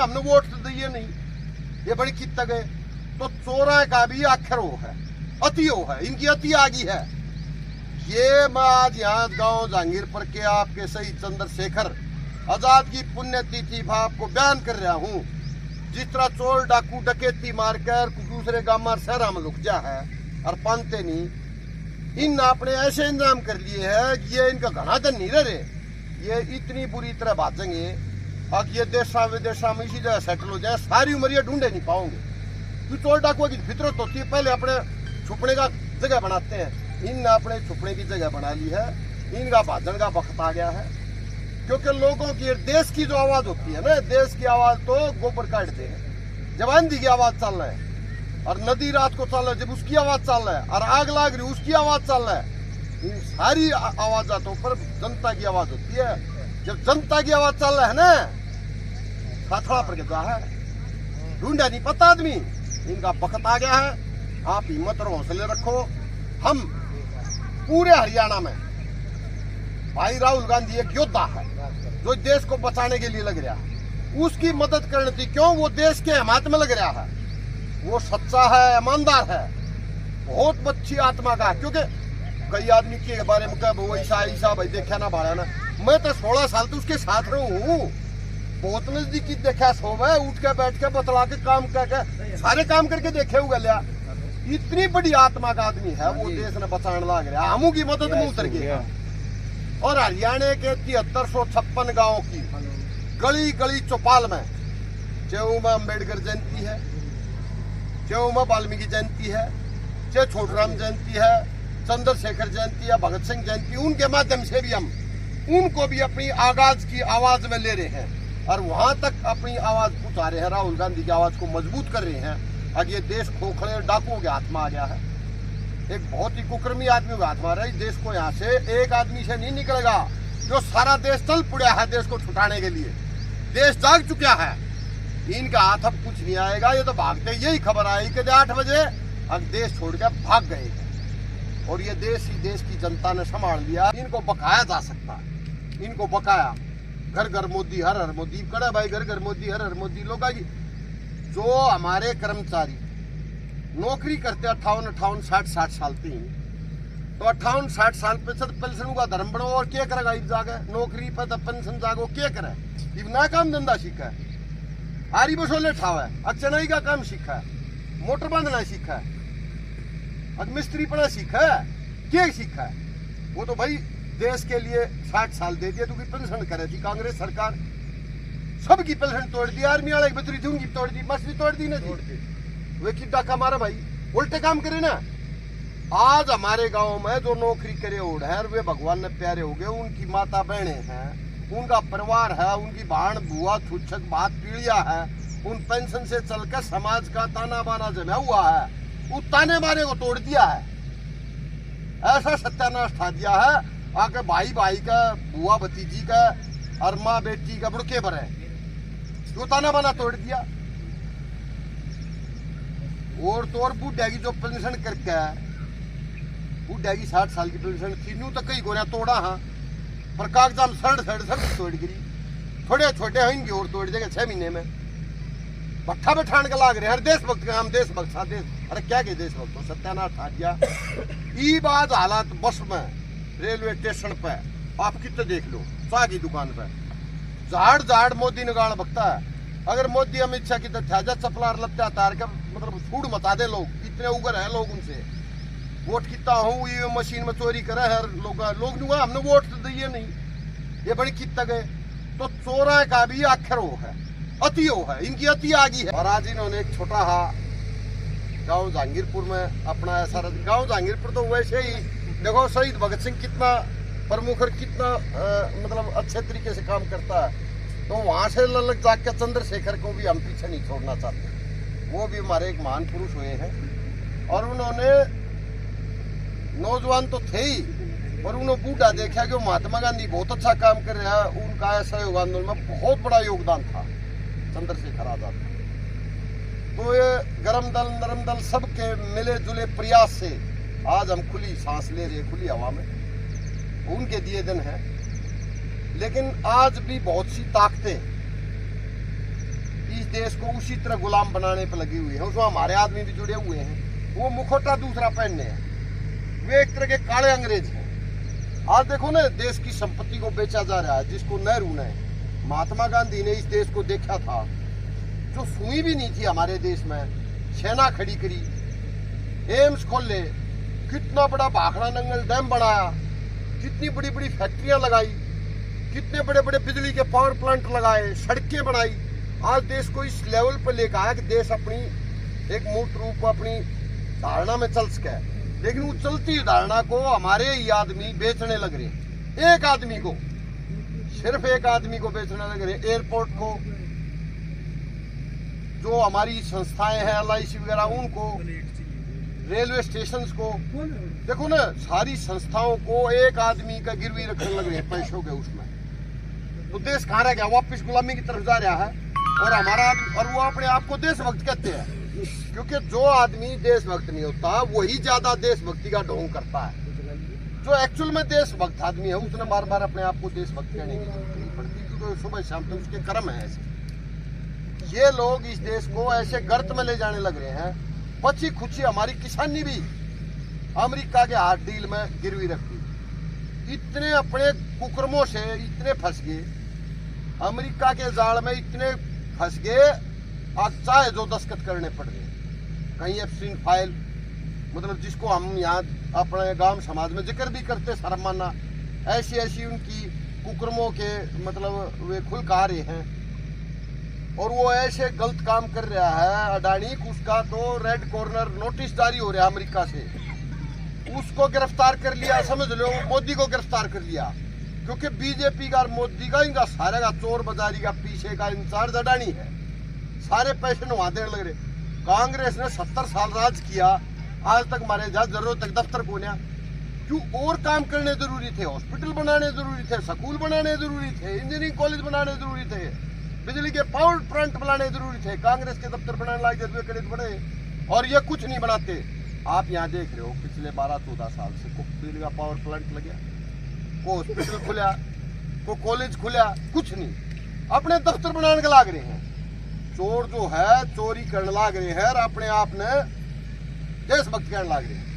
हमने वोट तो दिए नहीं, ये बड़ी कित गए। तो चोरा का भी आखिर वो है, अति वो है, इनकी अति आगी है। ये मैं आज यहाँ गांव जहांगीरपुर के आपके शहीद चंद्रशेखर आजाद की पुण्यतिथि आपको बयान कर रहा हूँ। जिस तरह चोर डाकू डकैती मारकर दूसरे गांव में शहरा में लुक जा है और पानते नहीं, इन आपने ऐसे इंतजाम कर लिए है कि ये इनका घना दिन नहीं रहे, ये इतनी बुरी तरह भाजेंगे और ये देशा विदेशा में इसी जगह सेटल हो जाए, सारी उम्र ये ढूंढे नहीं पाओगे। तो चोर डाकुआ की फितरत होती है, पहले अपने छुपने का जगह बनाते हैं, इन अपने छुपने की जगह बना ली है, इनका भाजन का वक्त आ गया है। क्योंकि लोगों की देश की जो आवाज होती है ना, देश की आवाज तो गोबर काटते हैं। जब आंधी की आवाज चल रहा है और नदी रात को चल रहा है, जब उसकी आवाज चल रहा है और आग लाग रही उसकी आवाज चल रहा है, इन सारी आवाजों पर जनता की आवाज होती है। जब जनता की आवाज चल रहा है ना, खाथड़ा पर क्या है, ढूंढा नहीं पता आदमी, इनका वक्त आ गया है। आप हिम्मत और हौसले रखो। हम पूरे हरियाणा में भाई राहुल गांधी एक योद्धा है जो देश को बचाने के लिए लग रहा है, उसकी मदद करनी थी। क्यों? वो देश के हिमायत में लग रहा है, वो सच्चा है, ईमानदार है, बहुत अच्छी आत्मा का। क्योंकि कई आदमी के बारे में कह वो ऐसा भाई देखा ना भाड़ा ना, मैं तो 16 साल तो उसके साथ रहूं हूँ, बहुत नजदीकी देखा, सोवे उठ के बैठ के बतला के काम करके सारे काम करके देखे हुए लिया। इतनी बड़ी आत्मा का आदमी है, वो देश ने बचाने लग रहा है, हमू की मदद में उतर गया। और हरियाणा के 7356 गांवों की गली गली चौपाल में चाहे में अम्बेडकर जयंती है, चाहे में वाल्मीकि जयंती है, चाहे छोटूराम जयंती है, चंद्रशेखर जयंती है, भगत सिंह जयंती, उनके माध्यम से भी हम उनको भी अपनी आगाज की आवाज में ले रहे हैं और वहां तक अपनी आवाज पहुंचा रहे हैं। राहुल गांधी की आवाज को मजबूत कर रहे हैं। अब ये देश खोखले डाकुओं के हाथ में आ गया है, एक बहुत ही कुकर्मी आदमी के हाथ में आ रहा है। देश को यहाँ से एक आदमी से नहीं निकलेगा, जो सारा देश चल पड़ा है देश को छुटाने के लिए। देश जाग चुका है, इनका हाथ अब कुछ नहीं आएगा। ये तो भागते यही खबर आई कि 8 बजे अब देश छोड़ के भाग गए और ये देश ही देश की जनता ने संभाल लिया। इनको बकाया जा सकता है, इनको बकाया। घर घर मोदी, हर हर मोदी कड़ा भाई, घर घर मोदी, हर हर मोदी। लोग जो हमारे कर्मचारी नौकरी करते 58-60 साल तीन, तो 58-60 साल पे पेंशन का धर्म बढ़ो और क्या करेगा? इस जागे नौकरी पे तो पेंशन जागो क्या करे? इब ना काम धंधा सीखा है, आरी बसोले ठावा है, अचनाई का काम सीखा है, मोटर बांधना सीखा है, मिस्त्री पढ़ा सीखा है, क्या सीखा है? वो तो भाई देश के लिए 60 साल दे दिया, तो पेंशन करे थी कांग्रेस सरकार, सबकी पेंशन तोड़ दी। आर्मी वाले बतरी थी उनकी तोड़ दी, मछली तोड़ दी ना थी। वे की डाका मारा भाई, उल्टे काम करे ना। आज हमारे गांव में जो नौकरी करे उड़ है, वे भगवान ने प्यारे हो गए, उनकी माता बहने हैं, उनका परिवार है, उनकी भाण बुआ छुच्छक बात पीढ़िया है, उन पेंशन से चलकर समाज का ताना बाना जमा हुआ है, उस ताने बाने को तोड़ दिया है। ऐसा सत्यानाश ठा दिया है आके भाई भाई का, बुआ भतीजी का और माँ बेटी का बुड़के पर है, जो ताना बाना तोड़ दिया। और तो और बूढ़ा की जो पेंशन करके, बूढ़ा की 60 साल की पेंशन थी, नू तो कई गोरिया तोड़ा हाँ, पर कागजाम सड़ तोड़ गिरी। थोड़े छोटे हैं इनकी और तोड़ देगा 6 महीने में। भट्ठा बैठान का लाग रहे हर देशभक्त का, हम देशभक्त था देश, अरे क्या के देशभक्त हो, सत्यानाश ठा दिया। ई बात हालात बस में, रेलवे स्टेशन पे आप कितने देख लो, चाय की दुकान पे झाड़ झाड़ मोदी ने गाड़ बकता है। अगर मोदी अमित शाह की तो चपलार लगता तार का मतलब फूड मचा दे लोग, इतने उगर है लोग उनसे। वोट कितना हूँ ये मशीन में चोरी करे हर लोग नहीं, हमने वोट तो दिए नहीं, ये बड़ी कितना गए। तो चोरा का भी आखिर वो है, अति वो है, इनकी अति आगी है। और आज इन्होंने एक छोटा हा गांव जहांगीरपुर में अपना ऐसा, गांव जहांगीरपुर तो वैसे ही देखो शहीद भगत सिंह कितना प्रमुख और कितना मतलब अच्छे तरीके से काम करता है, तो वहां से ललक जाकर चंद्रशेखर को भी हम पीछे नहीं छोड़ना चाहते। वो भी हमारे एक महान पुरुष हुए हैं और उन्होंने नौजवान तो थे ही, पर उन्होंने बूढ़ा देखा कि महात्मा गांधी बहुत अच्छा काम कर रहा है, उनका असहयोग आंदोलन में बहुत बड़ा योगदान था चंद्रशेखर आजाद। तो ये गरम दल नरम दल सबके मिले जुले प्रयास से आज हम खुली सांस ले रहे, खुली हवा में, उनके दिए दिन है। लेकिन आज भी बहुत सी ताकतें देश को उसी तरह गुलाम बनाने पर लगी हुई है। उसमें हमारे आदमी भी जुड़े हुए हैं। वो मुखौटा दूसरा पहनने हैं, वे एक तरह के काले अंग्रेज हैं। आज देखो ना, देश की संपत्ति को बेचा जा रहा है, जिसको नेहरू ने, महात्मा गांधी ने इस देश को देखा था, जो सुई भी नहीं थी हमारे देश में, सेना खड़ी करी, एम्स खोले, कितना बड़ा भाखड़ा नंगल डैम बनाया, कितनी बड़ी बड़ी फैक्ट्रियां लगाई, कितने बड़े बड़े बिजली के पावर प्लांट लगाए, सड़कें बनाई। आज देश को इस लेवल पर लेकर आया कि देश अपनी एक मूर्त रूप अपनी धारणा में चल सके। लेकिन वो चलती धारणा को हमारे ही आदमी बेचने लग रहे हैं। एक आदमी को, सिर्फ एक आदमी को बेचने लग रहे हैं। एयरपोर्ट को, जो हमारी संस्थाएं हैं LIC वगैरह, उनको, रेलवे स्टेशन को, देखो ना, सारी संस्थाओं को एक आदमी का गिरवी रखने लग रहे हैं पैसों के उसमें। तो देश कहाँ रह गया? वापिस गुलामी की तरफ जा रहा है। और हमारा और वो अपने आप को देशभक्त कहते हैं, क्योंकि जो आदमी देशभक्त नहीं होता वही ज्यादा देशभक्ति का ढोंग करता है। जो एक्चुअल में देशभक्त आदमी है उसने बार बार अपने आप को देशभक्त कहने की जरूरत नहीं पड़ती, क्योंकि सुबह शाम तो उसके कर्म है ऐसे। ये लोग इस देश को ऐसे गर्त में ले जाने लग रहे हैं। बची खुची हमारी किसानी भी अमेरिका के हाथ डील में गिरवी रखी। इतने अपने कुकर्मों से इतने फंस गए, अमेरिका के जाल में इतने फंस गए, आज चाहे जो दस्तखत करने पड़ रहे। कहीं एप्सिन फाइल, मतलब जिसको हम यहाँ अपने गांव समाज में जिक्र भी करते शर्माना, ऐसी ऐसी उनकी कुकर्मों के मतलब वे खुल का रहे हैं। और वो ऐसे गलत काम कर रहा है अडानी, उसका तो रेड कॉर्नर नोटिस जारी हो रहा है अमेरिका से। उसको गिरफ्तार कर लिया, समझ लो मोदी को गिरफ्तार कर लिया, क्योंकि बीजेपी का और मोदी का इनका सारे का चोर बाजारी का पीछे का इंचार्ज अडानी है। सारे पैसे वहां देने लग रहे। कांग्रेस ने 70 साल राज किया, आज तक हमारे जहाँ जरूरत तक दफ्तर कोन्या। क्यों? और काम करने जरूरी थे, हॉस्पिटल बनाने जरूरी थे, स्कूल बनाने जरूरी थे, इंजीनियरिंग कॉलेज बनाने जरूरी थे, बिजली के पावर प्लांट बनाने जरूरी थे। कांग्रेस के दफ्तर बनाने लायक जज्बे करे बड़े, और ये कुछ नहीं बनाते। आप यहाँ देख रहे हो पिछले 12-14 साल से को बिजली का पावर प्लांट लगे, को हॉस्पिटल खुला, को कॉलेज खुला, कुछ नहीं। अपने दफ्तर बनाने के लाग रहे हैं। चोर जो है चोरी करने लाग रहे हैं और अपने आप ने देशभक्त कहने लाग रहे हैं।